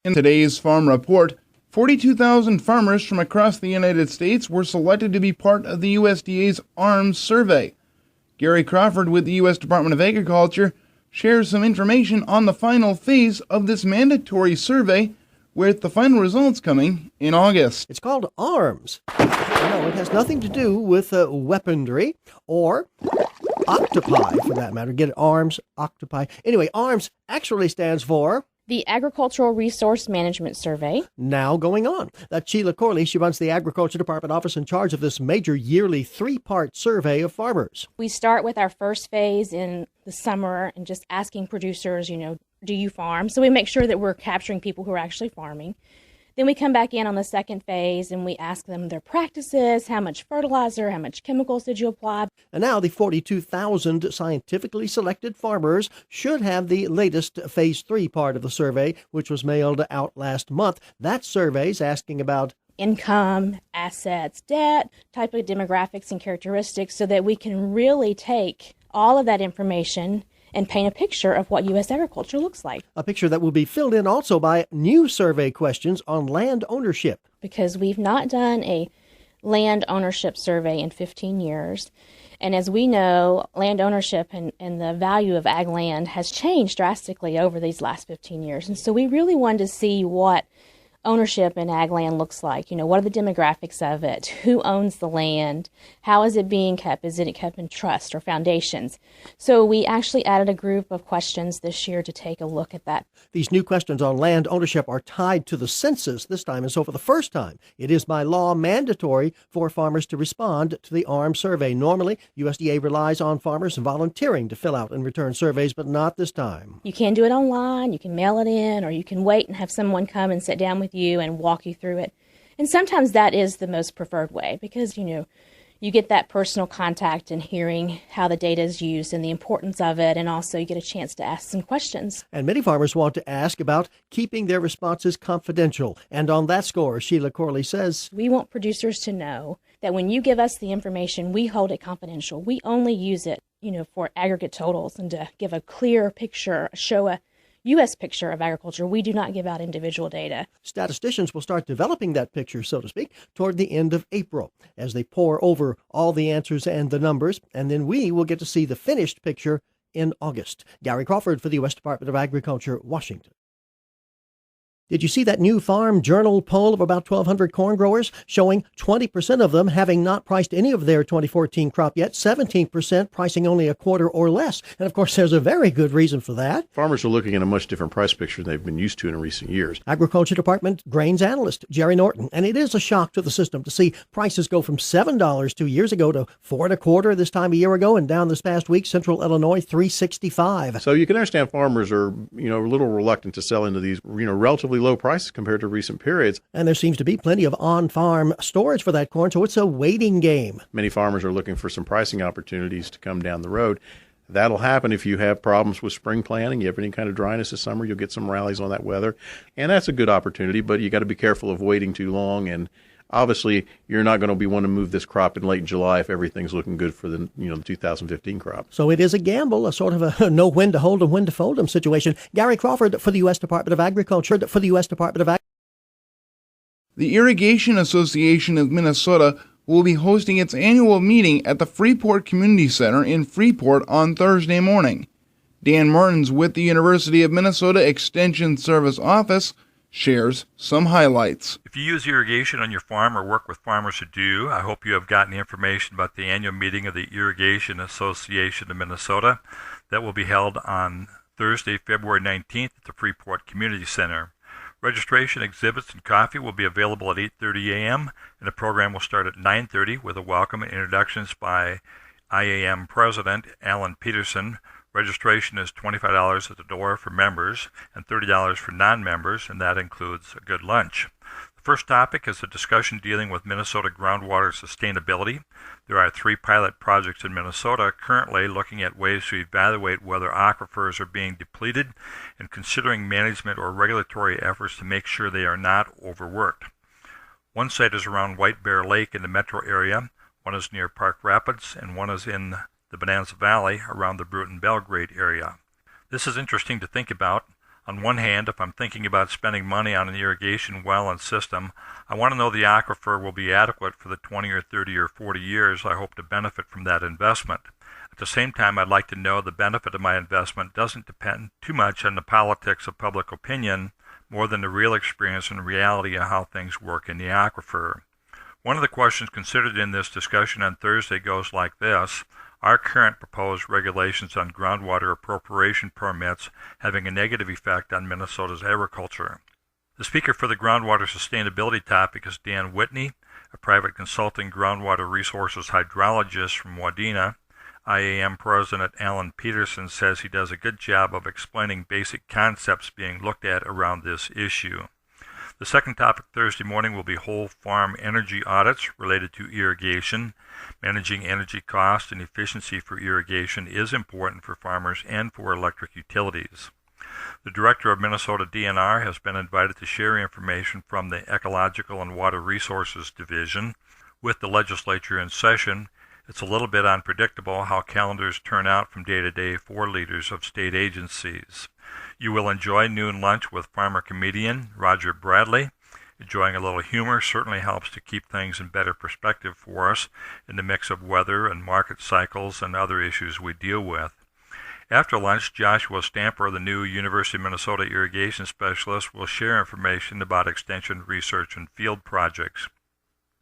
In today's Farm Report, 42,000 farmers from across the United States were selected to be part of the USDA's ARMS survey. Gary Crawford with the U.S. Department of Agriculture shares some information on the final phase of this mandatory survey, with the final results coming in August. It's called ARMS. No, it has nothing to do with weaponry or octopi, for that matter. Get it? ARMS, octopi. Anyway, ARMS actually stands for the Agricultural Resource Management Survey. Now going on. That's Sheila Corley. She runs the Agriculture Department office in charge of this major yearly 3-part survey of farmers. We start with our first phase in the summer and just asking producers, do you farm? So we make sure that we're capturing people who are actually farming. Then we come back in on the second phase and we ask them their practices, how much fertilizer, how much chemicals did you apply? And now the 42,000 scientifically selected farmers should have the latest phase 3 part of the survey, which was mailed out last month. That survey's asking about income, assets, debt, type of demographics and characteristics, so that we can really take all of that information and paint a picture of what U.S. agriculture looks like. A picture that will be filled in also by new survey questions on land ownership. Because we've not done a land ownership survey in 15 years. And as we know, land ownership and the value of ag land has changed drastically over these last 15 years. And so we really wanted to see what ownership in ag land looks like. What are the demographics of it? Who owns the land? How is it being kept? Is it kept in trust or foundations? So we actually added a group of questions this year to take a look at that. These new questions on land ownership are tied to the census this time, and so for the first time, it is by law mandatory for farmers to respond to the ARMS survey. Normally, USDA relies on farmers volunteering to fill out and return surveys, but not this time. You can do it online, you can mail it in, or you can wait and have someone come and sit down with you and walk you through it. And sometimes that is the most preferred way because, you get that personal contact and hearing how the data is used and the importance of it, and also you get a chance to ask some questions. And many farmers want to ask about keeping their responses confidential. And on that score, Sheila Corley says, we want producers to know that when you give us the information, we hold it confidential. We only use it, for aggregate totals and to give a clear picture, show a U.S. picture of agriculture. We do not give out individual data. Statisticians will start developing that picture, so to speak, toward the end of April as they pore over all the answers and the numbers, and then we will get to see the finished picture in August. Gary Crawford for the U.S. Department of Agriculture, Washington. Did you see that new Farm Journal poll of about 1,200 corn growers showing 20% of them having not priced any of their 2014 crop yet, 17% pricing only a quarter or less? And of course, there's a very good reason for that. Farmers are looking at a much different price picture than they've been used to in recent years. Agriculture Department grains analyst Jerry Norton. And it is a shock to the system to see prices go from $7 2 years ago to $4.25 this time a year ago, and down this past week, Central Illinois, $3.65. So you can understand farmers are, a little reluctant to sell into these, relatively low prices compared to recent periods. And there seems to be plenty of on-farm storage for that corn, so it's a waiting game. Many farmers are looking for some pricing opportunities to come down the road. That'll happen if you have problems with spring planting. You have any kind of dryness this summer, you'll get some rallies on that weather. And that's a good opportunity, but you got to be careful of waiting too long. And obviously, you're not going to be wanting to move this crop in late July if everything's looking good for the 2015 crop. So it is a gamble, a sort of a know when to hold them, when to fold them situation. Gary Crawford for the U.S. Department of Agriculture, for the U.S. Department of Agriculture. The Irrigation Association of Minnesota will be hosting its annual meeting at the Freeport Community Center in Freeport on Thursday morning. Dan Martins with the University of Minnesota Extension Service Office shares some highlights. If you use irrigation on your farm or work with farmers who do, I hope you have gotten information about the annual meeting of the Irrigation Association of Minnesota that will be held on Thursday, February 19th at the Freeport Community Center. Registration, exhibits, and coffee will be available at 8:30 a.m., and the program will start at 9:30 with a welcome and introductions by IAM President Alan Peterson. Registration is $25 at the door for members and $30 for non-members, and that includes a good lunch. The first topic is a discussion dealing with Minnesota groundwater sustainability. There are 3 pilot projects in Minnesota currently looking at ways to evaluate whether aquifers are being depleted and considering management or regulatory efforts to make sure they are not overworked. One site is around White Bear Lake in the metro area, one is near Park Rapids, and one is in the Bonanza Valley around the Bruton-Belgrade area. This is interesting to think about. On one hand, if I'm thinking about spending money on an irrigation well and system, I want to know the aquifer will be adequate for the 20 or 30 or 40 years I hope to benefit from that investment. At the same time, I'd like to know the benefit of my investment doesn't depend too much on the politics of public opinion, more than the real experience and reality of how things work in the aquifer. One of the questions considered in this discussion on Thursday goes like this: are current proposed regulations on groundwater appropriation permits having a negative effect on Minnesota's agriculture? The speaker for the groundwater sustainability topic is Dan Whitney, a private consulting groundwater resources hydrologist from Wadena. IAM President Alan Peterson says he does a good job of explaining basic concepts being looked at around this issue. The second topic Thursday morning will be whole farm energy audits related to irrigation. Managing energy cost and efficiency for irrigation is important for farmers and for electric utilities. The director of Minnesota DNR has been invited to share information from the Ecological and Water Resources Division. With the legislature in session, it's a little bit unpredictable how calendars turn out from day to day for leaders of state agencies. You will enjoy noon lunch with farmer comedian Roger Bradley. Enjoying a little humor certainly helps to keep things in better perspective for us in the mix of weather and market cycles and other issues we deal with. After lunch, Joshua Stamper, the new University of Minnesota irrigation specialist, will share information about extension research and field projects.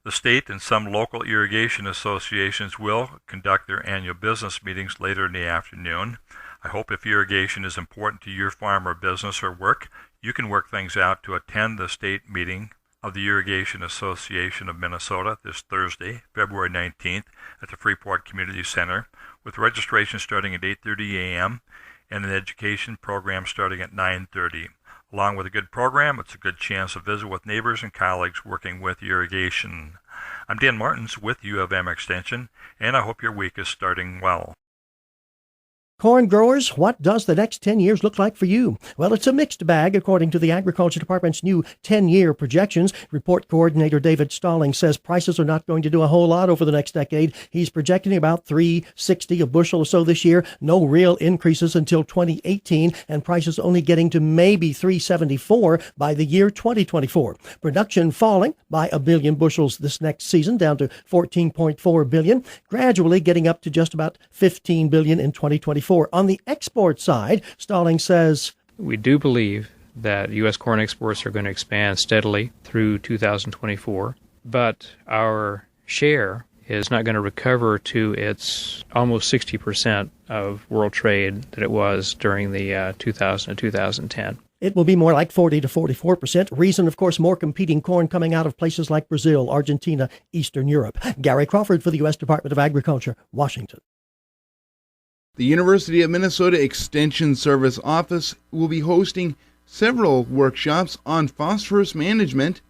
The state and some local irrigation associations will conduct their annual business meetings later in the afternoon. I hope if irrigation is important to your farm or business or work, you can work things out to attend the state meeting of the Irrigation Association of Minnesota this Thursday, February 19th, at the Freeport Community Center, with registration starting at 8:30 a.m. and an education program starting at 9:30. Along with a good program, it's a good chance to visit with neighbors and colleagues working with irrigation. I'm Dan Martins with U of M Extension, and I hope your week is starting well. Corn growers, what does the next 10 years look like for you? Well, it's a mixed bag, according to the Agriculture Department's new 10-year projections. Report coordinator David Stalling says prices are not going to do a whole lot over the next decade. He's projecting about $3.60 a bushel or so this year, no real increases until 2018, and prices only getting to maybe $3.74 by the year 2024. Production falling by 1 billion bushels this next season, down to 14.4 billion, gradually getting up to just about 15 billion in 2024. On the export side, Stalling says, we do believe that U.S. corn exports are going to expand steadily through 2024, but our share is not going to recover to its almost 60% of world trade that it was during the 2000 and 2010. It will be more like 40 to 44%. Reason, of course, more competing corn coming out of places like Brazil, Argentina, Eastern Europe. Gary Crawford for the U.S. Department of Agriculture, Washington. The University of Minnesota Extension Service Office will be hosting several workshops on phosphorus management.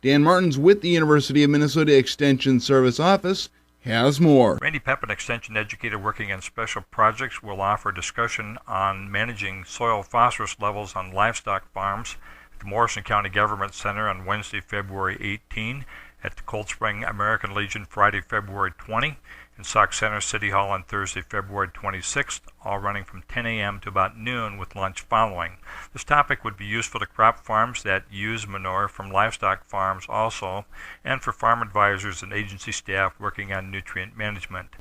Dan Martins with the University of Minnesota Extension Service Office has more. Randy Pepin, extension educator working on special projects, will offer discussion on managing soil phosphorus levels on livestock farms at the Morrison County Government Center on Wednesday, February 18, at the Cold Spring American Legion Friday, February 20, in Sauk Center City Hall on Thursday, February 26th, all running from 10 a.m. to about noon with lunch following. This topic would be useful to crop farms that use manure from livestock farms also, and for farm advisors and agency staff working on nutrient management.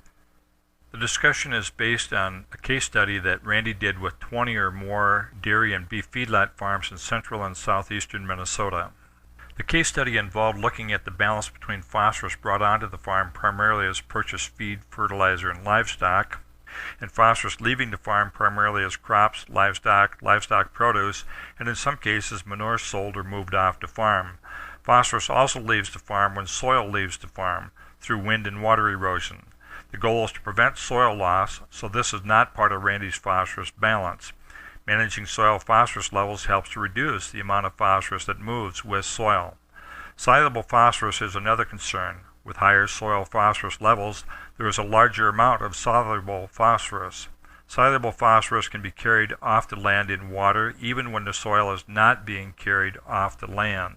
The discussion is based on a case study that Randy did with 20 or more dairy and beef feedlot farms in central and southeastern Minnesota. The case study involved looking at the balance between phosphorus brought onto the farm primarily as purchased feed, fertilizer, and livestock, and phosphorus leaving the farm primarily as crops, livestock produce, and in some cases manure sold or moved off the farm. Phosphorus also leaves the farm when soil leaves the farm through wind and water erosion. The goal is to prevent soil loss, so this is not part of Randy's phosphorus balance. Managing soil phosphorus levels helps to reduce the amount of phosphorus that moves with soil. Soluble phosphorus is another concern. With higher soil phosphorus levels, there is a larger amount of soluble phosphorus. Soluble phosphorus can be carried off the land in water even when the soil is not being carried off the land.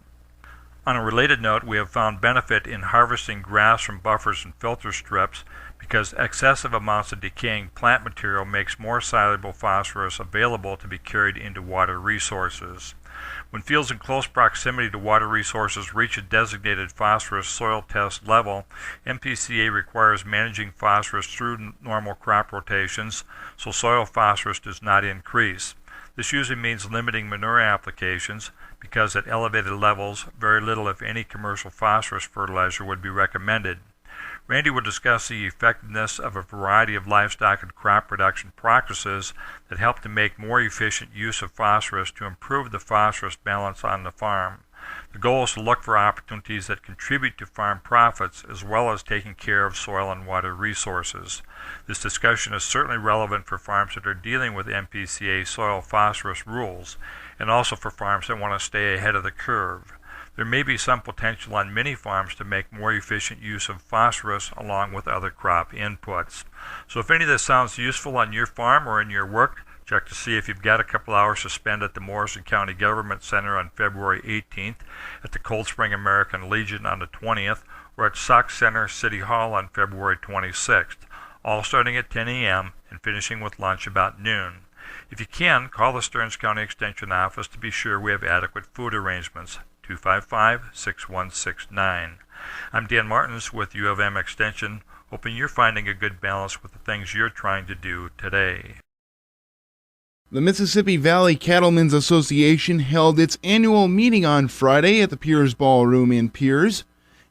On a related note, we have found benefit in harvesting grass from buffers and filter strips because excessive amounts of decaying plant material makes more soluble phosphorus available to be carried into water resources. When fields in close proximity to water resources reach a designated phosphorus soil test level, MPCA requires managing phosphorus through normal crop rotations so soil phosphorus does not increase. This usually means limiting manure applications because at elevated levels, very little if any commercial phosphorus fertilizer would be recommended. Randy will discuss the effectiveness of a variety of livestock and crop production practices that help to make more efficient use of phosphorus to improve the phosphorus balance on the farm. The goal is to look for opportunities that contribute to farm profits as well as taking care of soil and water resources. This discussion is certainly relevant for farms that are dealing with MPCA soil phosphorus rules and also for farms that want to stay ahead of the curve. There may be some potential on many farms to make more efficient use of phosphorus along with other crop inputs. So if any of this sounds useful on your farm or in your work, check to see if you've got a couple hours to spend at the Morrison County Government Center on February 18th, at the Cold Spring American Legion on the 20th, or at Sauk Center City Hall on February 26th, all starting at 10 a.m. and finishing with lunch about noon. If you can, call the Stearns County Extension Office to be sure we have adequate food arrangements. 255-6169. I'm Dan Martins with U of M Extension, hoping you're finding a good balance with the things you're trying to do today. The Mississippi Valley Cattlemen's Association held its annual meeting on Friday at the Piers Ballroom in Piers.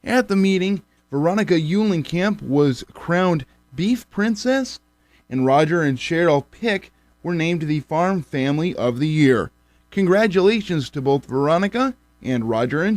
At the meeting, Veronica Eulenkamp was crowned Beef Princess, and Roger and Cheryl Pick were named the Farm Family of the Year. Congratulations to both Veronica and Roger and